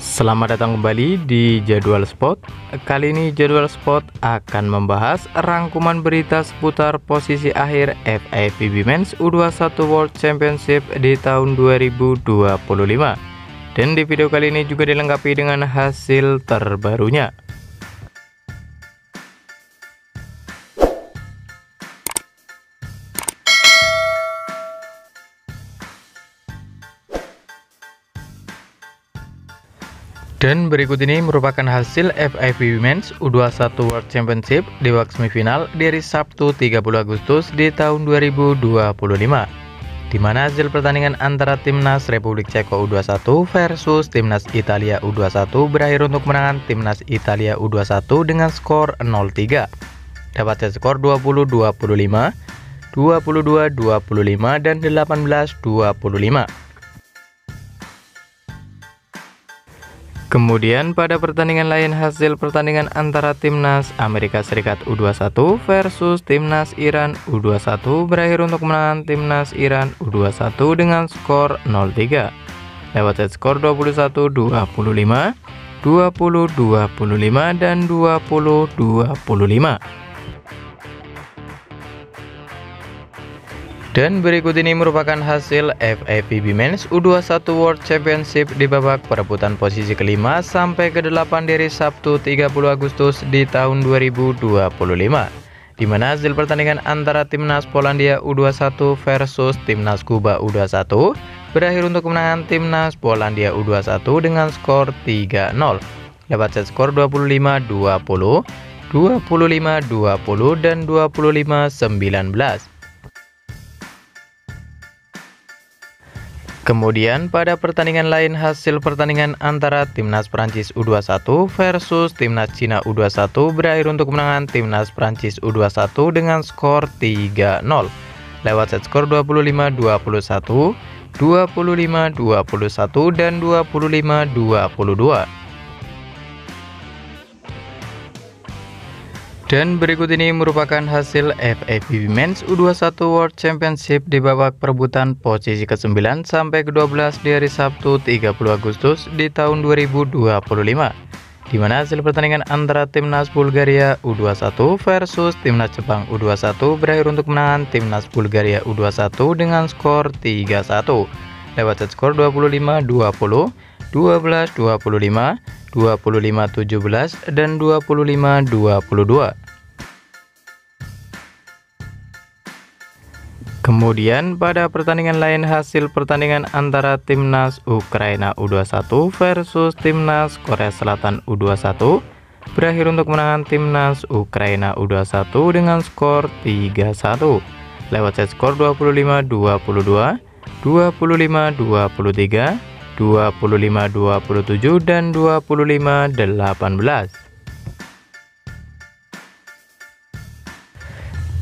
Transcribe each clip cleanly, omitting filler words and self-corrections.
Selamat datang kembali di Jadwal Spot. Kali ini Jadwal Spot akan membahas rangkuman berita seputar posisi akhir FIVB Men's U21 World Championship di tahun 2025. Dan di video kali ini juga dilengkapi dengan hasil terbarunya. Dan berikut ini merupakan hasil FIVB Men's U21 World Championship di babak semifinal di hari Sabtu 30 Agustus di tahun 2025, di mana hasil pertandingan antara Timnas Republik Ceko U21 versus Timnas Italia U21 berakhir untuk kemenangan Timnas Italia U21 dengan skor 0-3. Dapatnya skor 20-25, 22-25, dan 18-25. Kemudian pada pertandingan lain, hasil pertandingan antara Timnas Amerika Serikat U21 versus Timnas Iran U21 berakhir untuk kemenangan Timnas Iran U21 dengan skor 0-3 lewat set skor 21-25, 20-25, dan 20-25. Dan berikut ini merupakan hasil FIVB Men's U21 World Championship di babak perebutan posisi kelima sampai ke-8 dari Sabtu 30 Agustus di tahun 2025, di mana hasil pertandingan antara Timnas Polandia U21 versus Timnas Kuba U21 berakhir untuk kemenangan Timnas Polandia U21 dengan skor 3-0 lewat set skor 25-20, 25-20, dan 25-19. Kemudian pada pertandingan lain, hasil pertandingan antara Timnas Prancis U21 versus Timnas Cina U21 berakhir untuk kemenangan Timnas Prancis U21 dengan skor 3-0 lewat set skor 25-21, 25-21, dan 25-22. Dan berikut ini merupakan hasil FIVB Men's U21 World Championship di babak perebutan posisi ke-9 sampai ke-12 di hari Sabtu 30 Agustus di tahun 2025, di mana hasil pertandingan antara Timnas Bulgaria U21 versus Timnas Jepang U21 berakhir untuk kemenangan Timnas Bulgaria U21 dengan skor 3-1 lewat set skor 25-20, 12-25, 25-17, dan 25-22. Kemudian pada pertandingan lain, hasil pertandingan antara Timnas Ukraina U21 versus Timnas Korea Selatan U21 berakhir untuk kemenangan Timnas Ukraina U21 dengan skor 3-1 lewat set skor 25-22, 25-23, 25-27, dan 25-18.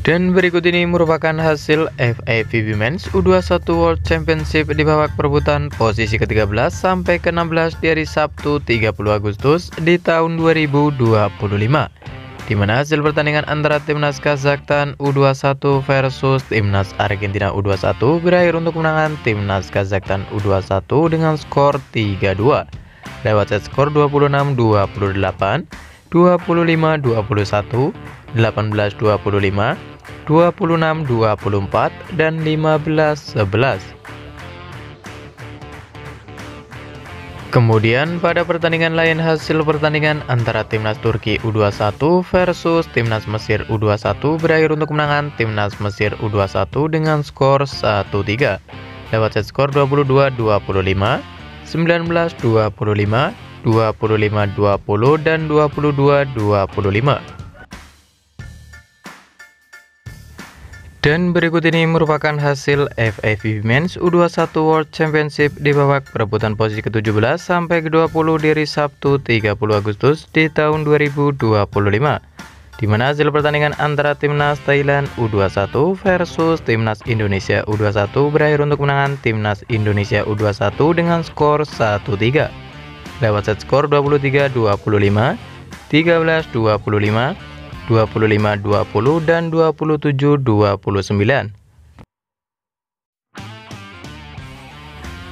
Dan berikut ini merupakan hasil FIVB Men's U21 World Championship di babak perebutan posisi ke-13 sampai ke-16 di hari Sabtu 30 Agustus di tahun 2025, di mana hasil pertandingan antara Timnas Kazakhstan U21 versus Timnas Argentina U21 berakhir untuk kemenangan Timnas Kazakhstan U21 dengan skor 3-2 lewat set skor 26-28, 25-21, 18-25, 26-24, dan 15-11. Kemudian pada pertandingan lain, hasil pertandingan antara Timnas Turki U21 versus Timnas Mesir U21 berakhir untuk kemenangan Timnas Mesir U21 dengan skor 1-3 lewat set skor 22-25, 19-25, 25-20, dan 22-25. Dan berikut ini merupakan hasil FIVB Men's U21 World Championship di babak perebutan posisi ke-17 sampai ke-20 di hari Sabtu 30 Agustus di tahun 2025, di mana hasil pertandingan antara Timnas Thailand U21 versus Timnas Indonesia U21 berakhir untuk kemenangan Timnas Indonesia U21 dengan skor 1-3 lewat set skor 23-25, 13-25, 25-20, dan 27-29.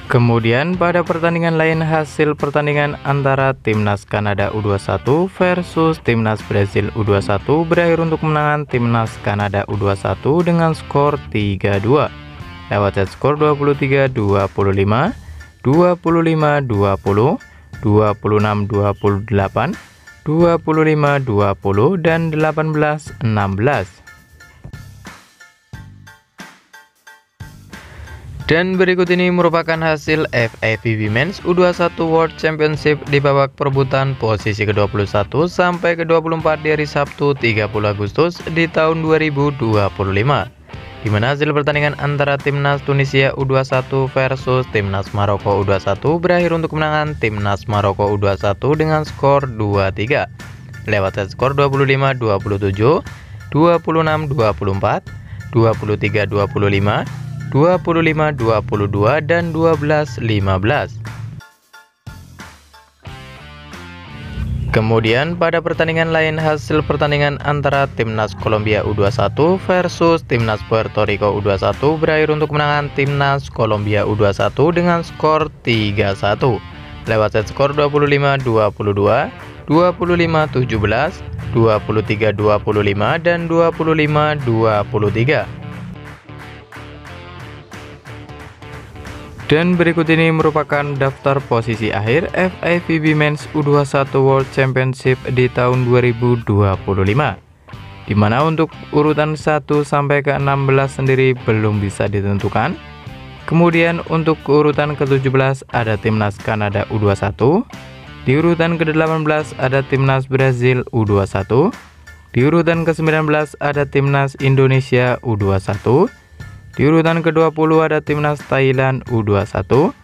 Kemudian pada pertandingan lain, hasil pertandingan antara Timnas Kanada U21 versus Timnas Brasil U21 berakhir untuk kemenangan Timnas Kanada U21 dengan skor 3-2 lewat set skor 23-25, 25-20, 26-28, 25-20, dan 18-16. Dan berikut ini merupakan hasil FIVB Men's U21 World Championship di babak perebutan posisi ke-21 sampai ke-24 di hari Sabtu 30 Agustus di tahun 2025, di mana hasil pertandingan antara Timnas Tunisia U21 versus Timnas Maroko U21 berakhir untuk kemenangan Timnas Maroko U21 dengan skor 2-3 lewat set skor 25-27, 26-24, 23-25, 25-22, dan 12-15. Kemudian pada pertandingan lain, hasil pertandingan antara Timnas Kolombia U21 versus Timnas Puerto Rico U21 berakhir untuk kemenangan Timnas Kolombia U21 dengan skor 3-1 lewat set skor 25-22, 25-17, 23-25, dan 25-23. Dan berikut ini merupakan daftar posisi akhir FIVB Men's U21 World Championship di tahun 2025, di mana untuk urutan 1 sampai ke 16 sendiri belum bisa ditentukan. Kemudian untuk urutan ke-17 ada Timnas Kanada U21, di urutan ke-18 ada Timnas Brasil U21, di urutan ke-19 ada Timnas Indonesia U21, di urutan ke-20 ada Timnas Thailand U21,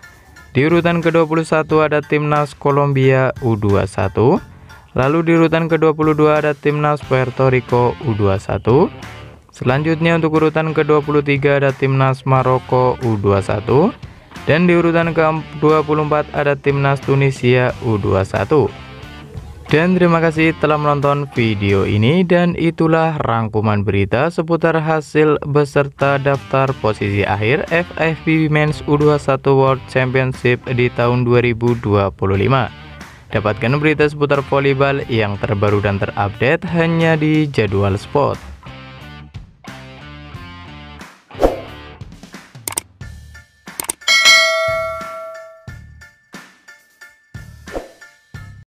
di urutan ke-21 ada Timnas Kolombia U21, lalu di urutan ke-22 ada Timnas Puerto Rico U21, selanjutnya untuk urutan ke-23 ada Timnas Maroko U21, dan di urutan ke-24 ada Timnas Tunisia U21. Dan terima kasih telah menonton video ini, dan itulah rangkuman berita seputar hasil beserta daftar posisi akhir FIVB Men's U21 World Championship di tahun 2025. Dapatkan berita seputar volleyball yang terbaru dan terupdate hanya di Jadwal Sport.